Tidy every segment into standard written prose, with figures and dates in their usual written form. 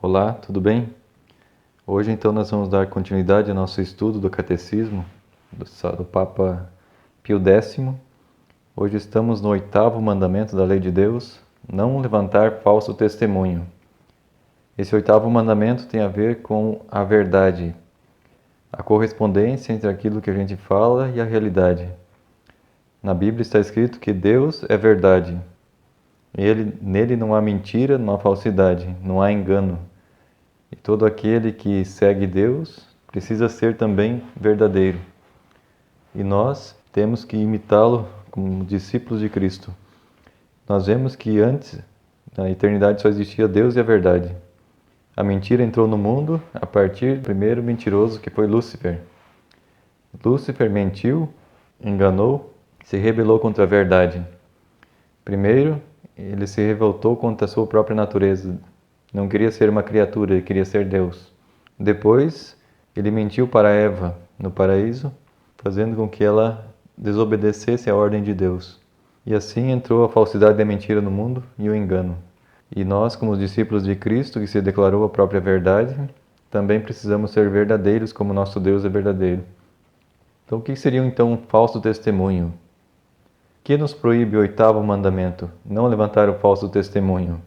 Olá, tudo bem? Hoje então nós vamos dar continuidade ao nosso estudo do Catecismo do Papa Pio X. Hoje estamos no 8º mandamento da Lei de Deus, não levantar falso testemunho. Esse 8º mandamento tem a ver com a verdade, a correspondência entre aquilo que a gente fala e a realidade. Na Bíblia está escrito que Deus é verdade. Nele não há mentira, não há falsidade, não há engano. E todo aquele que segue Deus precisa ser também verdadeiro. E nós temos que imitá-lo como discípulos de Cristo. Nós vemos que antes, na eternidade, só existia Deus e a verdade. A mentira entrou no mundo a partir do primeiro mentiroso, que foi Lúcifer. Lúcifer mentiu, enganou, se rebelou contra a verdade. Primeiro, ele se revoltou contra a sua própria natureza. Não queria ser uma criatura, ele queria ser Deus. Depois, ele mentiu para Eva no paraíso, fazendo com que ela desobedecesse à ordem de Deus. E assim entrou a falsidade e a mentira no mundo e o engano. E nós, como os discípulos de Cristo, que se declarou a própria verdade, também precisamos ser verdadeiros como nosso Deus é verdadeiro. Então, o que seria então um falso testemunho? O que nos proíbe o 8º mandamento? Não levantar o falso testemunho.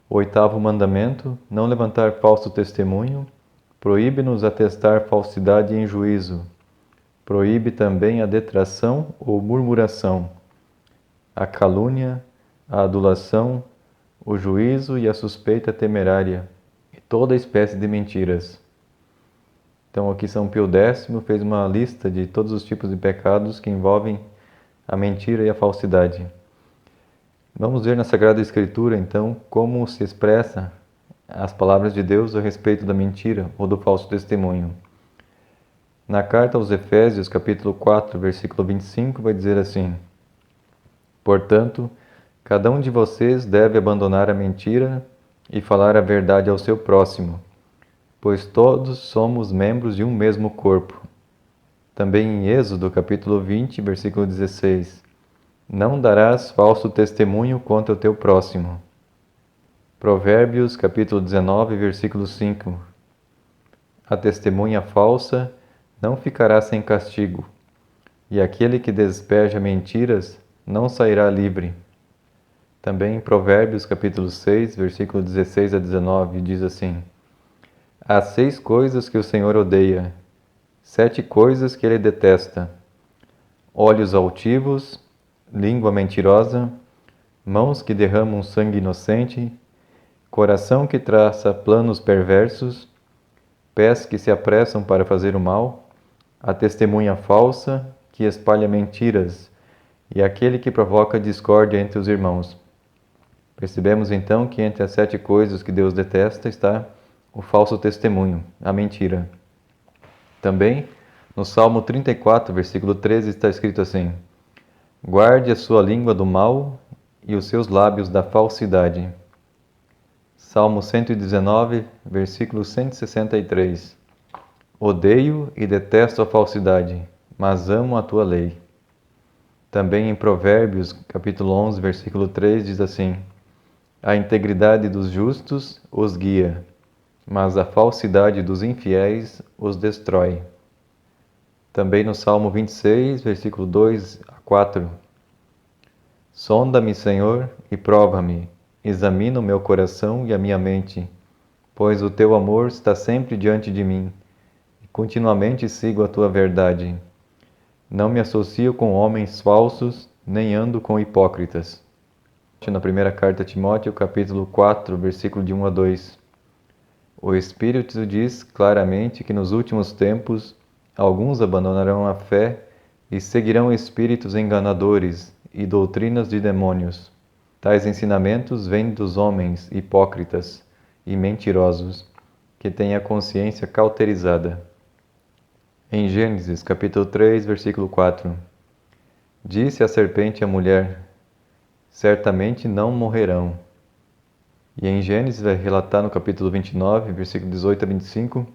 O 8º mandamento, não levantar falso testemunho, proíbe-nos atestar falsidade em juízo. Proíbe também a detração ou murmuração, a calúnia, a adulação, o juízo e a suspeita temerária, e toda espécie de mentiras. Então aqui São Pio X fez uma lista de todos os tipos de pecados que envolvem a mentira e a falsidade. Vamos ver na Sagrada Escritura, então, como se expressa as palavras de Deus a respeito da mentira ou do falso testemunho. Na carta aos Efésios, capítulo 4, versículo 25, vai dizer assim: Portanto, cada um de vocês deve abandonar a mentira e falar a verdade ao seu próximo, pois todos somos membros de um mesmo corpo. Também em Êxodo, capítulo 20, versículo 16, não darás falso testemunho contra o teu próximo. Provérbios, capítulo 19, versículo 5. A testemunha falsa não ficará sem castigo, e aquele que despeja mentiras não sairá livre. Também em Provérbios, capítulo 6, versículo 16 a 19, diz assim: Há 6 coisas que o Senhor odeia, 7 coisas que ele detesta: olhos altivos, língua mentirosa, mãos que derramam sangue inocente, coração que traça planos perversos, pés que se apressam para fazer o mal, a testemunha falsa que espalha mentiras e aquele que provoca discórdia entre os irmãos. Percebemos então que entre as 7 coisas que Deus detesta está o falso testemunho, a mentira. Também, no Salmo 34, versículo 13, está escrito assim: Guarde a sua língua do mal e os seus lábios da falsidade. Salmo 119, versículo 163. Odeio e detesto a falsidade, mas amo a tua lei. Também em Provérbios, capítulo 11, versículo 3, diz assim: A integridade dos justos os guia, mas a falsidade dos infiéis os destrói. Também no Salmo 26, versículo 2 a 4. Sonda-me, Senhor, e prova-me, examina o meu coração e a minha mente, pois o teu amor está sempre diante de mim, e continuamente sigo a tua verdade. Não me associo com homens falsos, nem ando com hipócritas. Na primeira carta a Timóteo, capítulo 4, versículo de 1 a 2. O Espírito diz claramente que nos últimos tempos alguns abandonarão a fé e seguirão espíritos enganadores e doutrinas de demônios. Tais ensinamentos vêm dos homens hipócritas e mentirosos, que têm a consciência cauterizada. Em Gênesis, capítulo 3, versículo 4, disse a serpente à mulher: certamente não morrerão. E em Gênesis vai relatar no capítulo 29, versículo 18 a 25,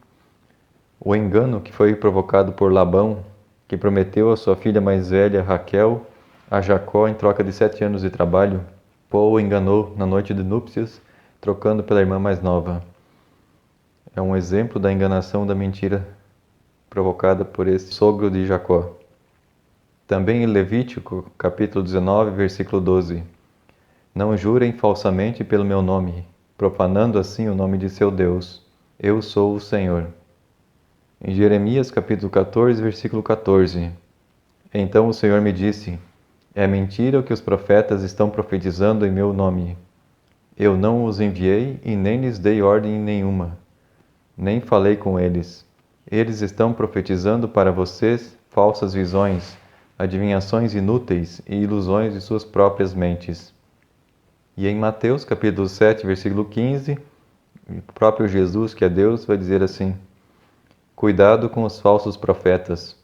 o engano que foi provocado por Labão, que prometeu a sua filha mais velha, Raquel, a Jacó em troca de 7 anos de trabalho. Pô o enganou na noite de núpcias, trocando pela irmã mais nova. É um exemplo da enganação da mentira provocada por esse sogro de Jacó. Também em Levítico, capítulo 19, versículo 12. Não jurem falsamente pelo meu nome, profanando assim o nome de seu Deus. Eu sou o Senhor. Em Jeremias, capítulo 14, versículo 14. Então o Senhor me disse: é mentira o que os profetas estão profetizando em meu nome. Eu não os enviei e nem lhes dei ordem nenhuma, nem falei com eles. Eles estão profetizando para vocês falsas visões, adivinhações inúteis e ilusões de suas próprias mentes. E em Mateus, capítulo 7, versículo 15, o próprio Jesus, que é Deus, vai dizer assim: cuidado com os falsos profetas.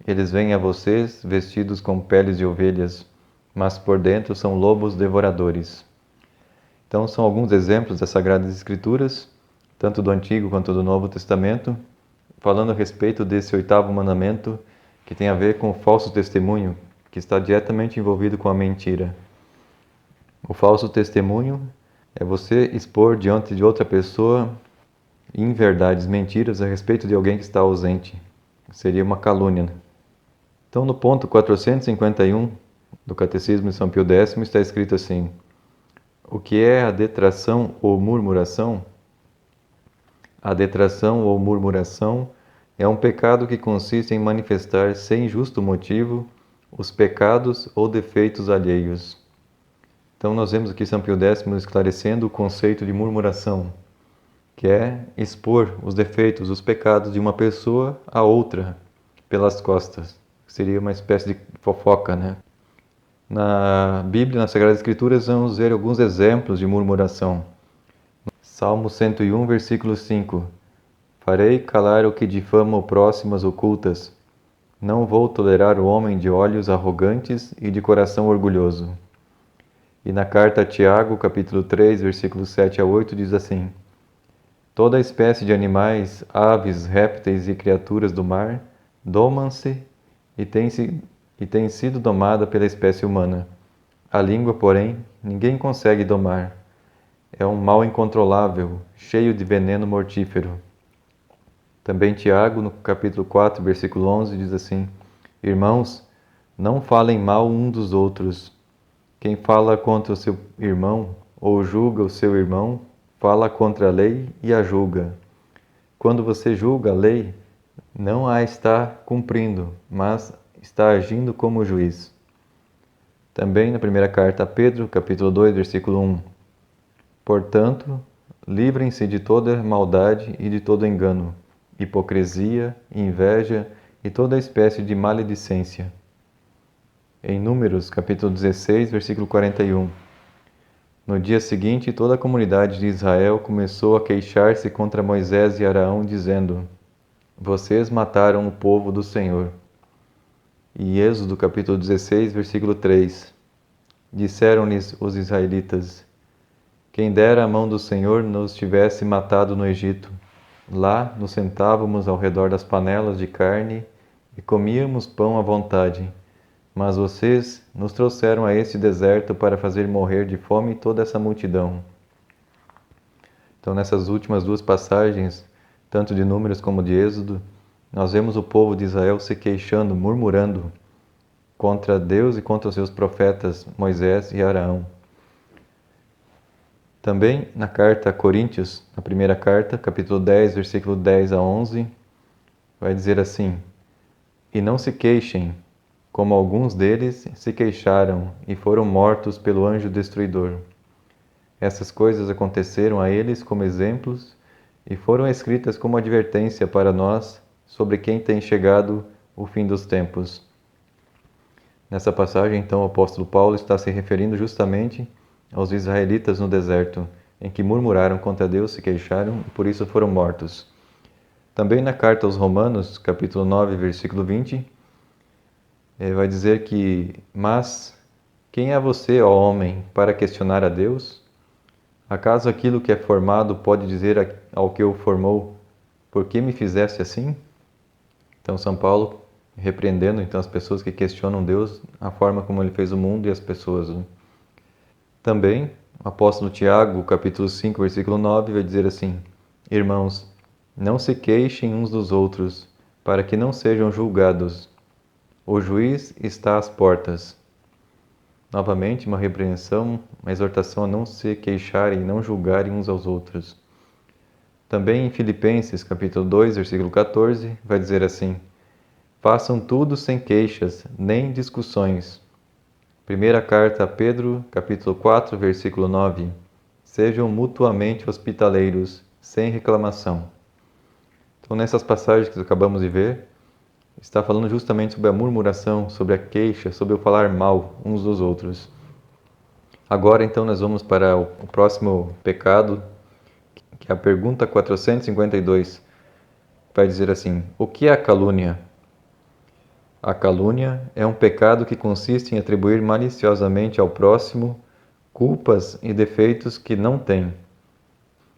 Eles vêm a vocês vestidos com peles de ovelhas, mas por dentro são lobos devoradores. Então, são alguns exemplos das Sagradas Escrituras, tanto do Antigo quanto do Novo Testamento, falando a respeito desse oitavo mandamento, que tem a ver com o falso testemunho, que está diretamente envolvido com a mentira. O falso testemunho é você expor diante de outra pessoa inverdades, mentiras a respeito de alguém que está ausente. Seria uma calúnia. Então, no ponto 451 do Catecismo de São Pio X está escrito assim: o que é a detração ou murmuração? A detração ou murmuração é um pecado que consiste em manifestar sem justo motivo os pecados ou defeitos alheios. Então, nós vemos aqui São Pio X esclarecendo o conceito de murmuração, que é expor os defeitos, os pecados de uma pessoa a outra pelas costas. Seria uma espécie de fofoca, né? Na Bíblia, nas Sagradas Escrituras, vamos ver alguns exemplos de murmuração. Salmo 101, versículo 5. Farei calar o que difama o próximo às ocultas. Não vou tolerar o homem de olhos arrogantes e de coração orgulhoso. E na carta a Tiago, capítulo 3, versículos 7 a 8, diz assim: toda espécie de animais, aves, répteis e criaturas do mar domam-se e têm sido domada pela espécie humana. A língua, porém, ninguém consegue domar. É um mal incontrolável, cheio de veneno mortífero. Também Tiago, no capítulo 4, versículo 11, diz assim: irmãos, não falem mal um dos outros. Quem fala contra o seu irmão ou julga o seu irmão, fala contra a lei e a julga. Quando você julga a lei, não a está cumprindo, mas está agindo como juiz. Também na primeira carta a Pedro, capítulo 2, versículo 1. Portanto, livrem-se de toda maldade e de todo engano, hipocrisia, inveja e toda espécie de maledicência. Em Números, capítulo 16, versículo 41. No dia seguinte, toda a comunidade de Israel começou a queixar-se contra Moisés e Arão, dizendo: vocês mataram o povo do Senhor. E Êxodo, capítulo 16, versículo 3. Disseram-lhes os israelitas: quem dera a mão do Senhor nos tivesse matado no Egito. Lá nos sentávamos ao redor das panelas de carne e comíamos pão à vontade. Mas vocês nos trouxeram a este deserto para fazer morrer de fome toda essa multidão. Então, nessas últimas duas passagens, tanto de Números como de Êxodo, nós vemos o povo de Israel se queixando, murmurando contra Deus e contra os seus profetas Moisés e Arão. Também na carta a Coríntios, na primeira carta, capítulo 10, versículo 10 a 11, vai dizer assim: e não se queixem, como alguns deles se queixaram e foram mortos pelo anjo destruidor. Essas coisas aconteceram a eles como exemplos e foram escritas como advertência para nós sobre quem tem chegado o fim dos tempos. Nessa passagem, então, o apóstolo Paulo está se referindo justamente aos israelitas no deserto, em que murmuraram contra Deus, se queixaram e por isso foram mortos. Também na carta aos Romanos, capítulo 9, versículo 20, vai dizer que: mas quem é você, ó homem, para questionar a Deus? Acaso aquilo que é formado pode dizer ao que o formou: por que me fizeste assim? Então São Paulo repreendendo então as pessoas que questionam Deus, a forma como ele fez o mundo e as pessoas. Também O apóstolo Tiago, capítulo 5, versículo 9, vai dizer assim: Irmãos, não se queixem uns dos outros, para que não sejam julgados. O juiz está às portas. Novamente, uma repreensão, uma exortação a não se queixarem e não julgarem uns aos outros. Também em Filipenses, capítulo 2, versículo 14, vai dizer assim: Façam tudo sem queixas, nem discussões. Primeira carta a Pedro, capítulo 4, versículo 9: Sejam mutuamente hospitaleiros, sem reclamação. Então, nessas passagens que acabamos de ver, está falando justamente sobre a murmuração, sobre a queixa, sobre o falar mal uns dos outros. Agora, então, nós vamos para o próximo pecado, que é a pergunta 452. Vai dizer assim: O que é a calúnia? A calúnia é um pecado que consiste em atribuir maliciosamente ao próximo culpas e defeitos que não tem.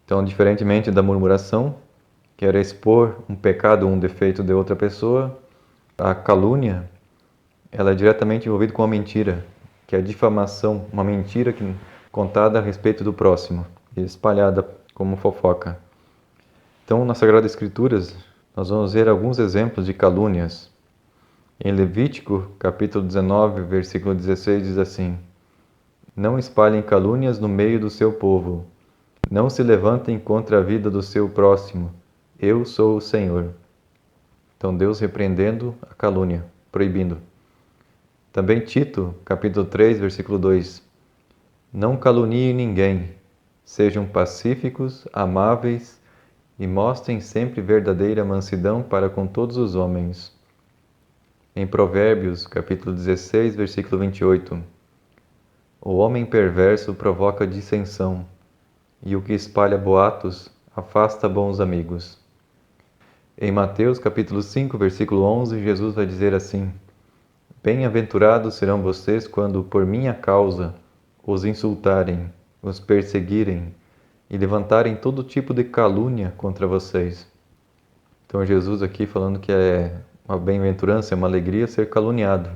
Então, diferentemente da murmuração, que era expor um pecado ou um defeito de outra pessoa, a calúnia, ela é diretamente envolvida com a mentira, que é a difamação, uma mentira contada a respeito do próximo e espalhada como fofoca. Então, nas Sagradas Escrituras, nós vamos ver alguns exemplos de calúnias. Em Levítico, capítulo 19, versículo 16, diz assim: Não espalhem calúnias no meio do seu povo. Não se levantem contra a vida do seu próximo. Eu sou o Senhor. Então, Deus repreendendo a calúnia, proibindo. Também Tito, capítulo 3, versículo 2: Não caluniem ninguém. Sejam pacíficos, amáveis e mostrem sempre verdadeira mansidão para com todos os homens. Em Provérbios, capítulo 16, versículo 28: O homem perverso provoca dissensão, e o que espalha boatos afasta bons amigos. Em Mateus, capítulo 5, versículo 11, Jesus vai dizer assim: Bem-aventurados serão vocês quando, por minha causa, os insultarem, os perseguirem e levantarem todo tipo de calúnia contra vocês. Então, Jesus aqui falando que é uma bem-aventurança, é uma alegria ser caluniado,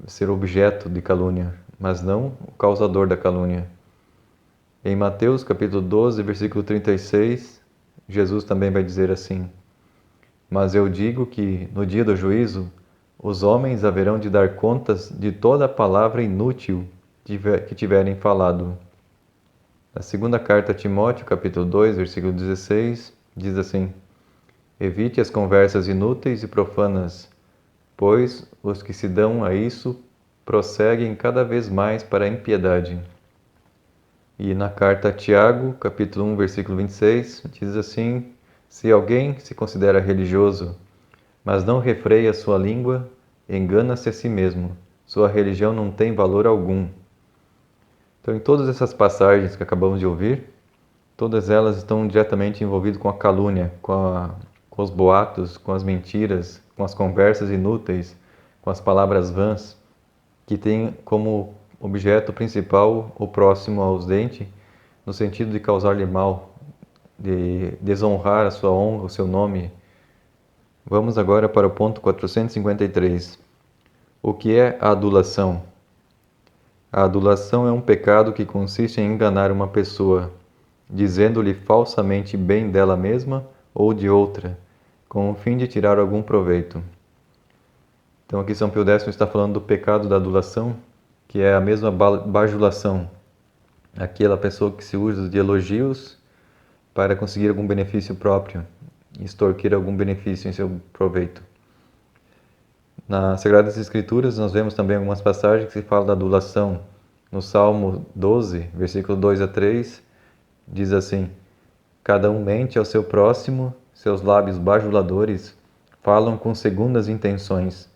ser objeto de calúnia, mas não o causador da calúnia. Em Mateus capítulo 12, versículo 36, Jesus também vai dizer assim: Mas eu digo que, no dia do juízo, os homens haverão de dar contas de toda a palavra inútil que tiverem falado. Na segunda carta a Timóteo, capítulo 2, versículo 16, diz assim: Evite as conversas inúteis e profanas, pois os que se dão a isso prosseguem cada vez mais para a impiedade. E na carta a Tiago, capítulo 1, versículo 26, diz assim: Se alguém se considera religioso, mas não refreia sua língua, engana-se a si mesmo. Sua religião não tem valor algum. Então, em todas essas passagens que acabamos de ouvir, todas elas estão diretamente envolvidas com a calúnia, com os boatos, com as mentiras, com as conversas inúteis, com as palavras vãs, que têm como objeto principal o próximo ausente, no sentido de causar-lhe mal, de desonrar a sua honra, o seu nome. Vamos agora para o ponto 453. O que é a adulação? A adulação é um pecado que consiste em enganar uma pessoa, dizendo-lhe falsamente bem dela mesma ou de outra, com o fim de tirar algum proveito. Então aqui São Pio X está falando do pecado da adulação, que é a mesma bajulação, aquela pessoa que se usa de elogios para conseguir algum benefício próprio, extorquir algum benefício em seu proveito. Nas Sagradas Escrituras nós vemos também algumas passagens que falam da adulação. No Salmo 12, versículo 2 a 3, diz assim: Cada um mente ao seu próximo, seus lábios bajuladores falam com segundas intenções.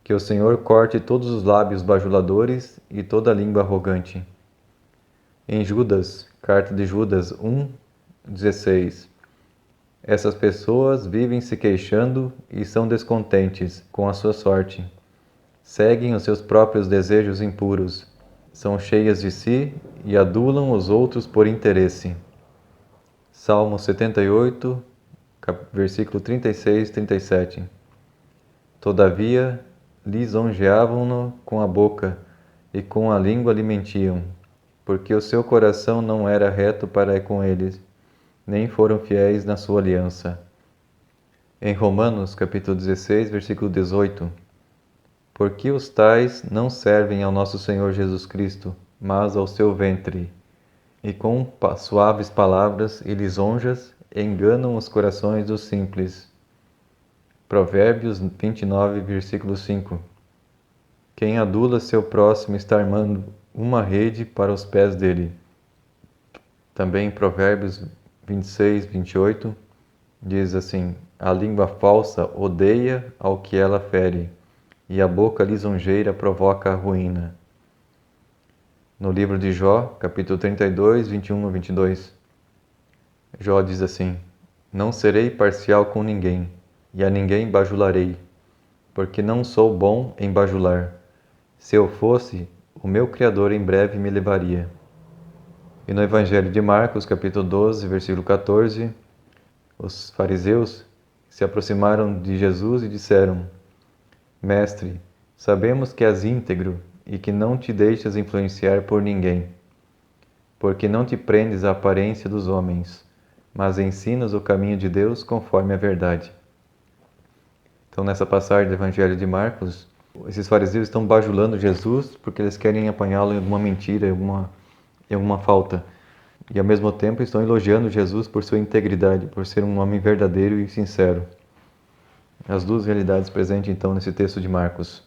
Que o Senhor corte todos os lábios bajuladores e toda a língua arrogante. Em Judas, carta de Judas 1, 16. Essas pessoas vivem se queixando e são descontentes com a sua sorte. Seguem os seus próprios desejos impuros, são cheias de si e adulam os outros por interesse. Salmo 78, versículo 36 e 37. Todavia, lisonjeavam-no com a boca e com a língua lhe mentiam. porque o seu coração não era reto para com eles, nem foram fiéis na sua aliança. Em Romanos, capítulo 16, versículo 18, porque os tais não servem ao nosso Senhor Jesus Cristo, mas ao seu ventre, e com suaves palavras e lisonjas enganam os corações dos simples. Provérbios 29, versículo 5. Quem adula seu próximo está armando uma rede para os pés dele. Também Provérbios 26, 28 diz assim: a língua falsa odeia ao que ela fere, e a boca lisonjeira provoca a ruína. No livro de Jó, capítulo 32, 21 a 22, Jó diz assim: não serei parcial com ninguém, e a ninguém bajularei, porque não sou bom em bajular. Se eu fosse, o meu Criador em breve me levaria. E no Evangelho de Marcos, capítulo 12, versículo 14, os fariseus se aproximaram de Jesus e disseram: Mestre, sabemos que és íntegro e que não te deixas influenciar por ninguém, porque não te prendes à aparência dos homens, mas ensinas o caminho de Deus conforme a verdade. Então, nessa passagem do Evangelho de Marcos, esses fariseus estão bajulando Jesus porque eles querem apanhá-lo em alguma mentira, em alguma falta. E ao mesmo tempo estão elogiando Jesus por sua integridade, por ser um homem verdadeiro e sincero. As duas realidades presentes então nesse texto de Marcos.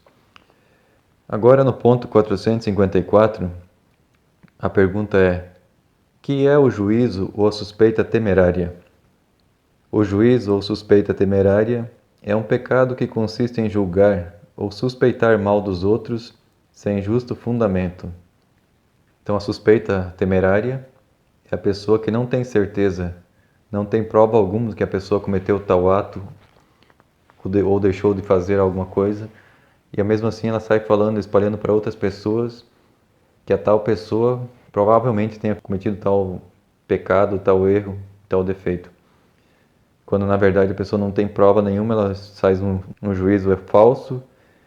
Agora no ponto 454, a pergunta é: que é o juízo ou a suspeita temerária? O juízo ou suspeita temerária é um pecado que consiste em julgar ou suspeitar mal dos outros sem justo fundamento. Então a suspeita temerária é a pessoa que não tem certeza, não tem prova alguma de que a pessoa cometeu tal ato ou deixou de fazer alguma coisa, e mesmo assim ela sai falando, espalhando para outras pessoas que a tal pessoa provavelmente tenha cometido tal pecado, tal erro, tal defeito. Quando na verdade a pessoa não tem prova nenhuma, ela faz um juízo é falso,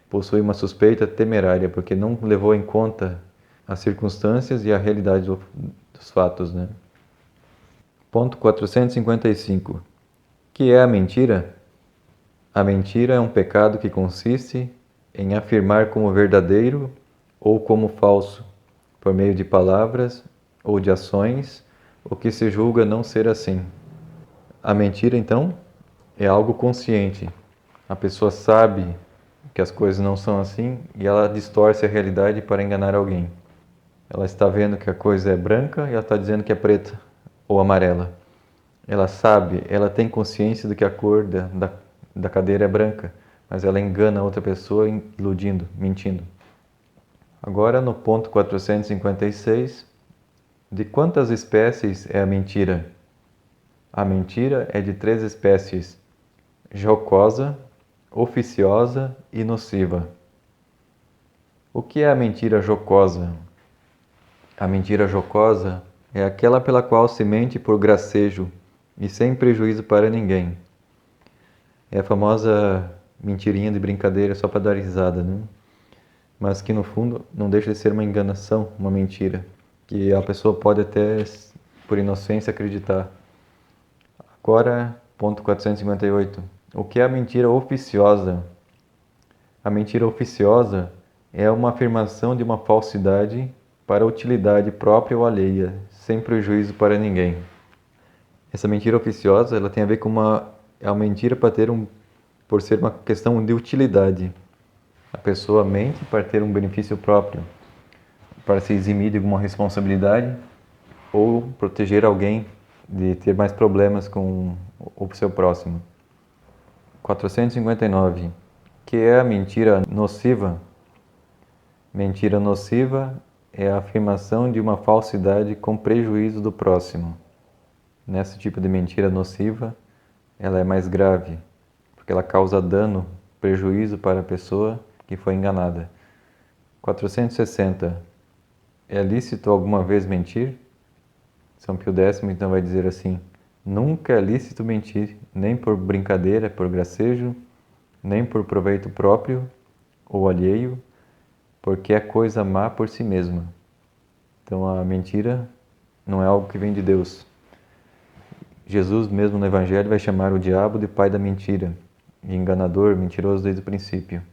possui uma suspeita temerária, porque não levou em conta as circunstâncias e a realidade dos fatos, né? Ponto 455. Que é a mentira? A mentira é um pecado que consiste em afirmar como verdadeiro ou como falso, por meio de palavras ou de ações, o que se julga não ser assim. A mentira, então, é algo consciente. A pessoa sabe que as coisas não são assim e ela distorce a realidade para enganar alguém. Ela está vendo que a coisa é branca e ela está dizendo que é preta ou amarela. Ela sabe, ela tem consciência de que a cor da cadeira é branca, mas ela engana a outra pessoa iludindo, mentindo. Agora no ponto 456, de quantas espécies é a mentira? A mentira é de 3 espécies: jocosa, oficiosa e nociva. O que é a mentira jocosa? A mentira jocosa é aquela pela qual se mente por gracejo e sem prejuízo para ninguém. É a famosa mentirinha de brincadeira só para dar risada, né? Mas que no fundo não deixa de ser uma enganação, uma mentira, que a pessoa pode até, por inocência, acreditar. Agora, ponto 458. O que é a mentira oficiosa? A mentira oficiosa é uma afirmação de uma falsidade para utilidade própria ou alheia, sem prejuízo para ninguém. Essa mentira oficiosa, ela tem a ver com é uma mentira por ser uma questão de utilidade. A pessoa mente para ter um benefício próprio, para se eximir de alguma responsabilidade ou proteger alguém de ter mais problemas com o seu próximo. 459. Que é a mentira nociva? Mentira nociva é a afirmação de uma falsidade com prejuízo do próximo. Nesse tipo de mentira nociva, ela é mais grave, porque ela causa dano, prejuízo para a pessoa que foi enganada. 460. É lícito alguma vez mentir? São Pio X então vai dizer assim: nunca é lícito mentir, nem por brincadeira, por gracejo, nem por proveito próprio ou alheio, porque é coisa má por si mesma. Então a mentira não é algo que vem de Deus. Jesus mesmo no Evangelho vai chamar o diabo de pai da mentira, e enganador, mentiroso desde o princípio.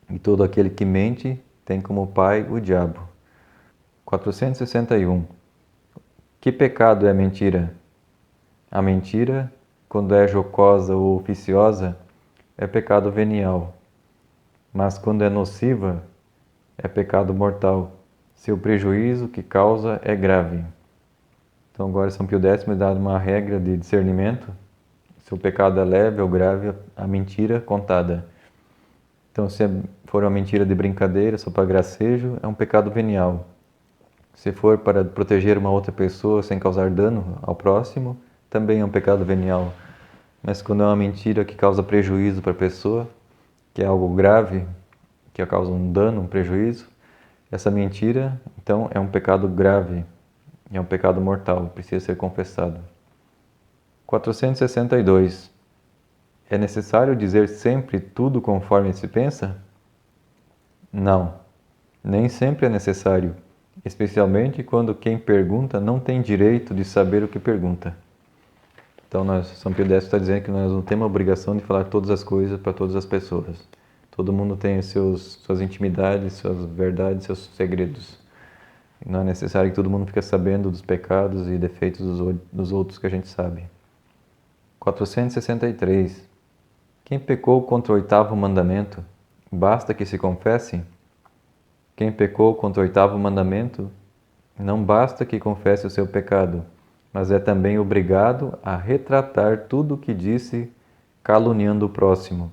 E todo aquele que mente tem como pai o diabo. 461. Que pecado é a mentira? A mentira, quando é jocosa ou oficiosa, é pecado venial. Mas quando é nociva, é pecado mortal. Seu prejuízo que causa é grave. Então agora São Pio X dá uma regra de discernimento. Se o pecado é leve ou grave, a mentira contada. Então se for uma mentira de brincadeira, só para gracejo, é um pecado venial. Se for para proteger uma outra pessoa sem causar dano ao próximo, também é um pecado venial. Mas quando é uma mentira que causa prejuízo para a pessoa, que é algo grave, que causa um dano, um prejuízo, essa mentira, então, é um pecado grave, é um pecado mortal, precisa ser confessado. 462. É necessário dizer sempre tudo conforme se pensa? Não, nem sempre é necessário, especialmente quando quem pergunta não tem direito de saber o que pergunta. Então, São Pio X está dizendo que nós não temos a obrigação de falar todas as coisas para todas as pessoas. Todo mundo tem suas intimidades, suas verdades, seus segredos. Não é necessário que todo mundo fique sabendo dos pecados e defeitos dos outros que a gente sabe. 463. Quem pecou contra o oitavo mandamento, basta que se confesse? Quem pecou contra o oitavo mandamento, não basta que confesse o seu pecado, mas é também obrigado a retratar tudo o que disse, caluniando o próximo,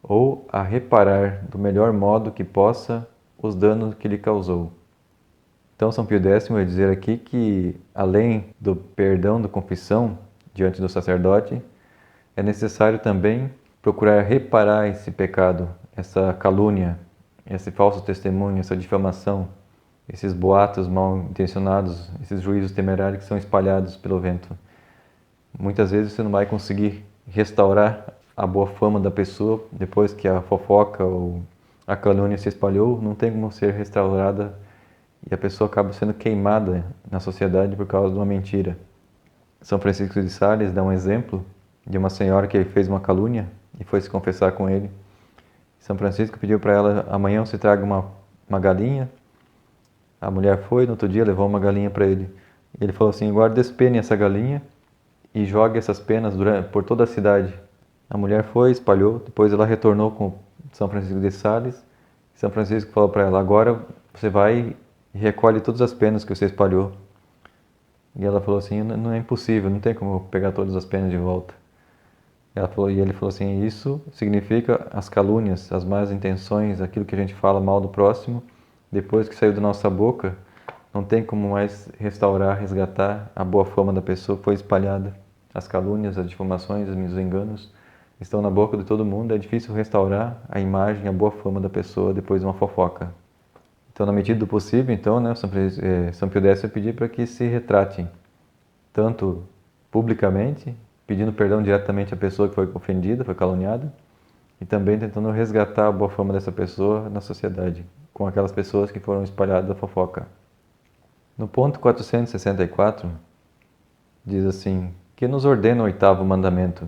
ou a reparar do melhor modo que possa os danos que lhe causou. Então, São Pio X vai dizer aqui que, além do perdão da confissão diante do sacerdote, é necessário também procurar reparar esse pecado, essa calúnia, esse falso testemunho, essa difamação, esses boatos mal intencionados, esses juízos temerários que são espalhados pelo vento. Muitas vezes você não vai conseguir restaurar a boa fama da pessoa depois que a fofoca ou a calúnia se espalhou, não tem como ser restaurada e a pessoa acaba sendo queimada na sociedade por causa de uma mentira. São Francisco de Sales dá um exemplo de uma senhora que fez uma calúnia e foi se confessar com ele. São Francisco pediu para ela: amanhã você traga uma galinha. A mulher foi, no outro dia levou uma galinha para ele. Ele falou assim: agora despene essa galinha e jogue essas penas por toda a cidade. A mulher foi, espalhou, depois ela retornou com São Francisco de Sales. São Francisco falou para ela: agora você vai e recolhe todas as penas que você espalhou. E ela falou assim: não é impossível, não tem como pegar todas as penas de volta. E ele falou assim: isso significa as calúnias, as más intenções, aquilo que a gente fala mal do próximo, depois que saiu da nossa boca, não tem como mais restaurar, resgatar a boa fama da pessoa que foi espalhada. As calúnias, as difamações, os enganos estão na boca de todo mundo, é difícil restaurar a imagem, a boa fama da pessoa depois de uma fofoca. Então, na medida do possível, então, né, São Pio X vai pedir para que se retratem, tanto publicamente, pedindo perdão diretamente à pessoa que foi ofendida, foi caluniada, e também tentando resgatar a boa fama dessa pessoa na sociedade, com aquelas pessoas que foram espalhadas da fofoca. No ponto 464, diz assim: que nos ordena o oitavo mandamento?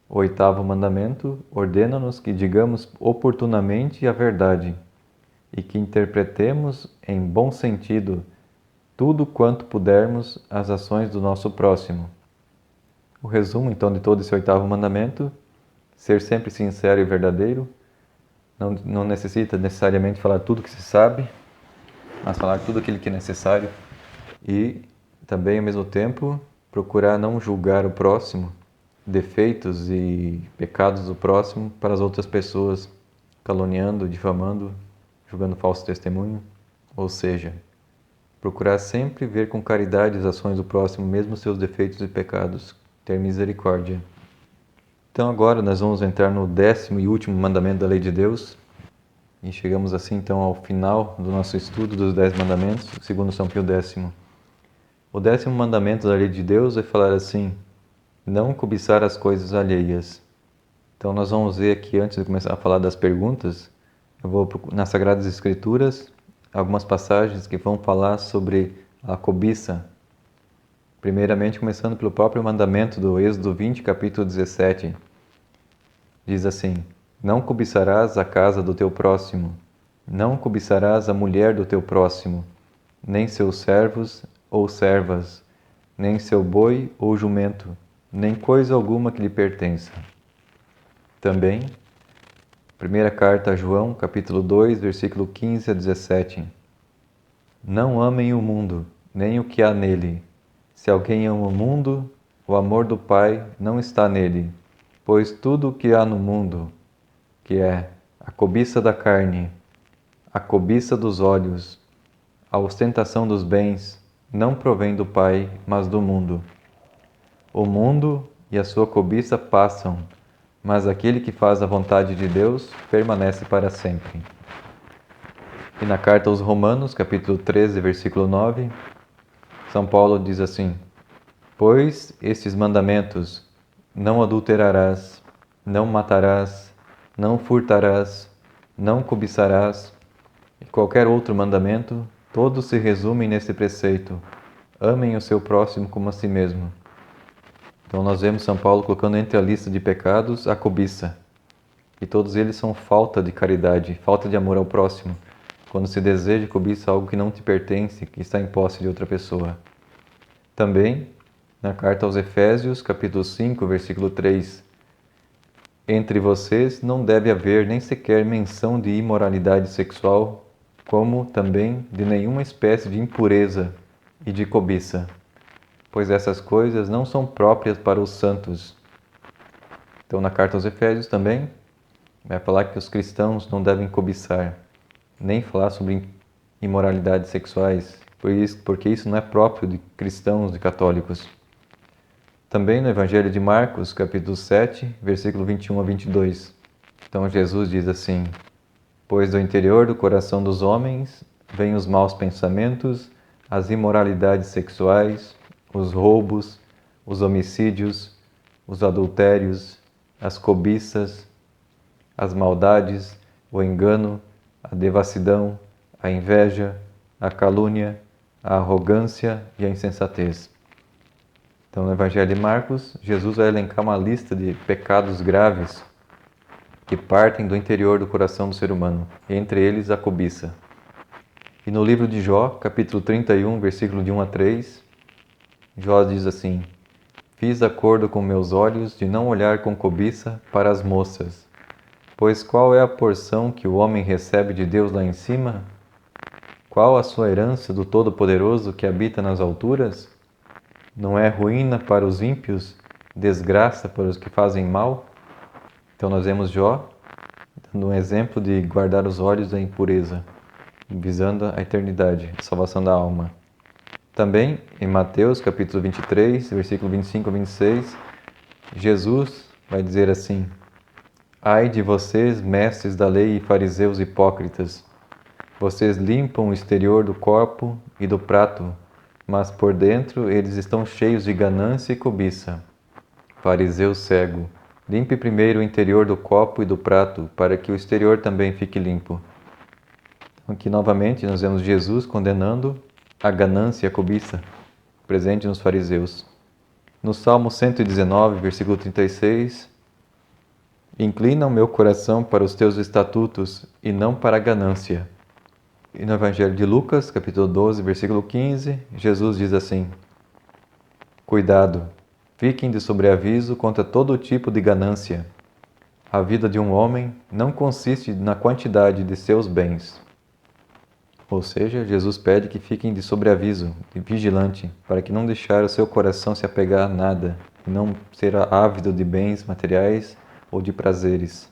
O oitavo mandamento ordena-nos que digamos oportunamente a verdade e que interpretemos em bom sentido tudo quanto pudermos as ações do nosso próximo. O resumo, então, de todo esse oitavo mandamento: ser sempre sincero e verdadeiro, não necessita necessariamente falar tudo que se sabe, mas falar tudo aquilo que é necessário e também, ao mesmo tempo, procurar não julgar o próximo, defeitos e pecados do próximo para as outras pessoas, caluniando, difamando, julgando falso testemunho, ou seja, procurar sempre ver com caridade as ações do próximo, mesmo seus defeitos e pecados, ter misericórdia. Então agora nós vamos entrar no 10º e último mandamento da Lei de Deus, e chegamos assim então ao final do nosso estudo dos 10 mandamentos, segundo São Pio X. O 10º mandamento da Lei de Deus vai falar assim: não cobiçar as coisas alheias. Então nós vamos ver aqui, antes de começar a falar das perguntas, eu vou nas Sagradas Escrituras algumas passagens que vão falar sobre a cobiça. Primeiramente, começando pelo próprio mandamento do Êxodo 20, capítulo 17. Diz assim: Não cobiçarás a casa do teu próximo, não cobiçarás a mulher do teu próximo, nem seus servos ou servas, nem seu boi ou jumento, nem coisa alguma que lhe pertença. Também, primeira carta a João, capítulo 2, versículo 15 a 17. Não amem o mundo, nem o que há nele. Se alguém ama o mundo, o amor do Pai não está nele, pois tudo o que há no mundo, que é a cobiça da carne, a cobiça dos olhos, a ostentação dos bens, não provém do Pai, mas do mundo. O mundo e a sua cobiça passam, mas aquele que faz a vontade de Deus permanece para sempre. E na carta aos Romanos, capítulo 13, versículo 9, São Paulo diz assim: Pois estes mandamentos, não adulterarás, não matarás, não furtarás, não cobiçarás, e qualquer outro mandamento, todos se resumem nesse preceito: amem o seu próximo como a si mesmo. Então nós vemos São Paulo colocando entre a lista de pecados a cobiça. E todos eles são falta de caridade, falta de amor ao próximo, quando se deseja e cobiça algo que não te pertence, que está em posse de outra pessoa. Também, na carta aos Efésios, capítulo 5, versículo 3, entre vocês não deve haver nem sequer menção de imoralidade sexual, como também de nenhuma espécie de impureza e de cobiça, pois essas coisas não são próprias para os santos. Então, na carta aos Efésios também, vai falar que os cristãos não devem cobiçar, nem falar sobre imoralidades sexuais, porque isso não é próprio de cristãos e católicos. Também no Evangelho de Marcos, capítulo 7, versículo 21 a 22. Então Jesus diz assim: Pois do interior do coração dos homens vêm os maus pensamentos, as imoralidades sexuais, os roubos, os homicídios, os adultérios, as cobiças, as maldades, o engano, a devassidão, a inveja, a calúnia, a arrogância e a insensatez. Então, no Evangelho de Marcos, Jesus vai elencar uma lista de pecados graves que partem do interior do coração do ser humano, entre eles a cobiça. E no livro de Jó, capítulo 31, versículo de 1 a 3, Jó diz assim: Fiz acordo com meus olhos de não olhar com cobiça para as moças, pois qual é a porção que o homem recebe de Deus lá em cima? Qual a sua herança do Todo-Poderoso que habita nas alturas? Não é ruína para os ímpios, desgraça para os que fazem mal? Então nós vemos Jó dando um exemplo de guardar os olhos da impureza, visando a eternidade, a salvação da alma. Também em Mateus capítulo 23, versículo 25 a 26, Jesus vai dizer assim: Ai de vocês, mestres da lei e fariseus hipócritas! Vocês limpam o exterior do copo e do prato, mas por dentro eles estão cheios de ganância e cobiça. Fariseu cego, limpe primeiro o interior do copo e do prato, para que o exterior também fique limpo. Então, aqui novamente nós vemos Jesus condenando a ganância e a cobiça presente nos fariseus. No Salmo 119, versículo 36, Inclina o meu coração para os teus estatutos e não para a ganância. E no Evangelho de Lucas, capítulo 12, versículo 15, Jesus diz assim: Cuidado, fiquem de sobreaviso contra todo tipo de ganância. A vida de um homem não consiste na quantidade de seus bens. Ou seja, Jesus pede que fiquem de sobreaviso, de vigilante, para que não deixar o seu coração se apegar a nada, e não ser ávido de bens materiais ou de prazeres.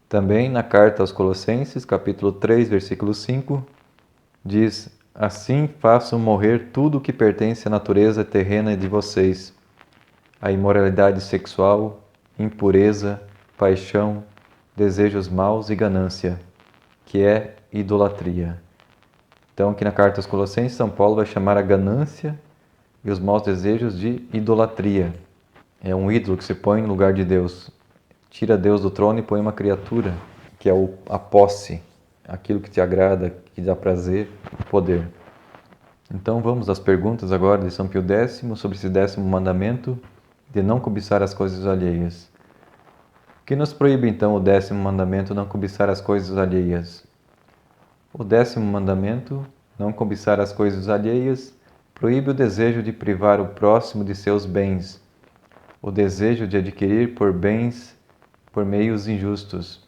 Também na carta aos Colossenses, capítulo 3, versículo 5, diz: Assim façam morrer tudo o que pertence à natureza terrena de vocês, a imoralidade sexual, impureza, paixão, desejos maus e ganância, que é idolatria. Então, aqui na carta aos Colossenses, São Paulo vai chamar a ganância e os maus desejos de idolatria. É um ídolo que se põe no lugar de Deus. Tira Deus do trono e põe uma criatura, que é a posse. aquilo que te agrada, que dá prazer, poder. Então vamos às perguntas agora de São Pio X sobre esse 10º mandamento de não cobiçar as coisas alheias. O que nos proíbe então o 10º mandamento, não cobiçar as coisas alheias? O 10º mandamento, não cobiçar as coisas alheias, proíbe o desejo de privar o próximo de seus bens, o desejo de adquirir por bens por meios injustos.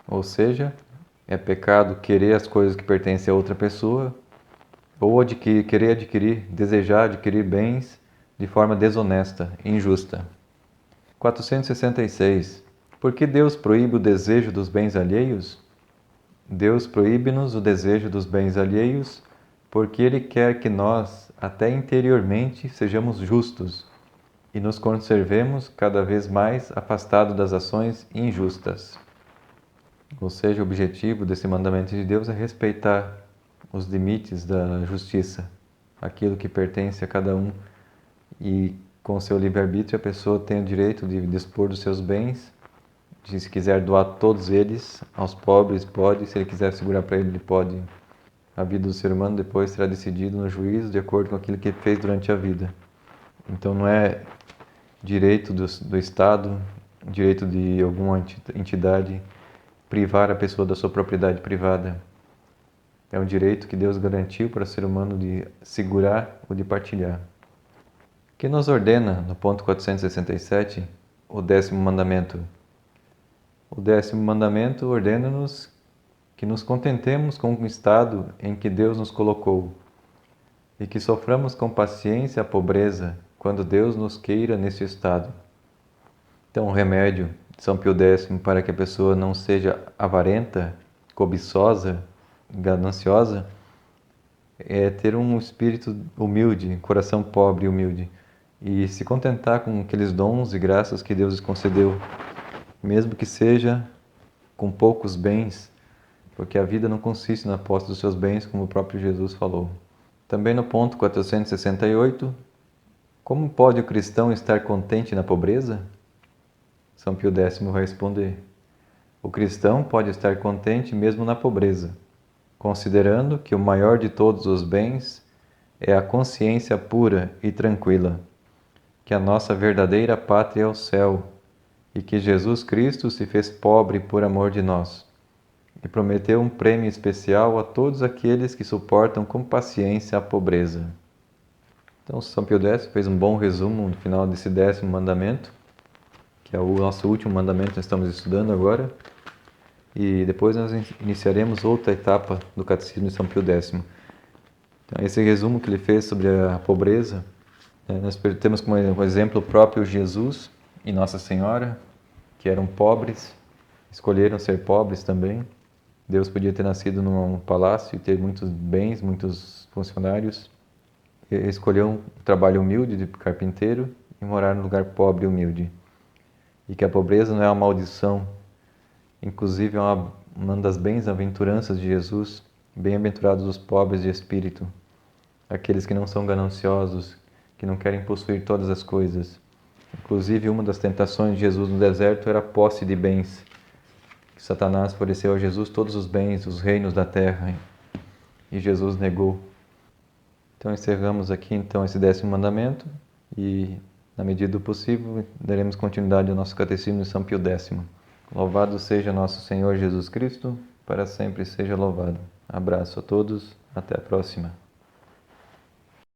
Ou seja, é pecado querer as coisas que pertencem a outra pessoa, ou querer adquirir, desejar adquirir bens de forma desonesta, injusta. 466. Por que Deus proíbe o desejo dos bens alheios? Deus proíbe-nos o desejo dos bens alheios porque Ele quer que nós, até interiormente, sejamos justos e nos conservemos cada vez mais afastados das ações injustas. Ou seja, o objetivo desse mandamento de Deus é respeitar os limites da justiça, aquilo que pertence a cada um, e com seu livre-arbítrio a pessoa tem o direito de dispor dos seus bens, de se quiser doar todos eles aos pobres, pode, se ele quiser segurar para ele, ele pode. A vida do ser humano depois será decidida no juízo de acordo com aquilo que ele fez durante a vida. Então não é direito do Estado, direito de alguma entidade privar a pessoa da sua propriedade privada. É um direito que Deus garantiu para o ser humano de segurar ou de partilhar. Que nos ordena, no ponto 467, o 10º mandamento. O 10º mandamento ordena-nos que nos contentemos com o estado em que Deus nos colocou e que soframos com paciência a pobreza quando Deus nos queira nesse estado. Então, o remédio de São Pio X para que a pessoa não seja avarenta, cobiçosa, gananciosa, é ter um espírito humilde, coração pobre e humilde, e se contentar com aqueles dons e graças que Deus lhes concedeu, mesmo que seja com poucos bens, porque a vida não consiste na posse dos seus bens, como o próprio Jesus falou. Também no ponto 468, como pode o cristão estar contente na pobreza? São Pio X vai responder: o cristão pode estar contente mesmo na pobreza, considerando que o maior de todos os bens é a consciência pura e tranquila, que a nossa verdadeira pátria é o céu, e que Jesus Cristo se fez pobre por amor de nós, e prometeu um prêmio especial a todos aqueles que suportam com paciência a pobreza. Então, São Pio X fez um bom resumo no final desse 10º mandamento, que é o nosso último mandamento que nós estamos estudando agora, e depois nós iniciaremos outra etapa do Catecismo de São Pio X. Então, esse resumo que ele fez sobre a pobreza, nós temos como exemplo o próprio Jesus e Nossa Senhora, que eram pobres, escolheram ser pobres também. Deus podia ter nascido num palácio e ter muitos bens, muitos funcionários. Ele escolheu um trabalho humilde de carpinteiro e morar num lugar pobre e humilde. E que a pobreza não é uma maldição, inclusive é uma das bem-aventuranças de Jesus. Bem-aventurados os pobres de espírito, aqueles que não são gananciosos, que não querem possuir todas as coisas. Inclusive, uma das tentações de Jesus no deserto era a posse de bens. Satanás ofereceu a Jesus todos os bens, os reinos da terra, e Jesus negou. Então encerramos aqui esse 10º mandamento e, na medida do possível, daremos continuidade ao nosso Catecismo de São Pio X. Louvado seja nosso Senhor Jesus Cristo, para sempre seja louvado. Abraço a todos, até a próxima.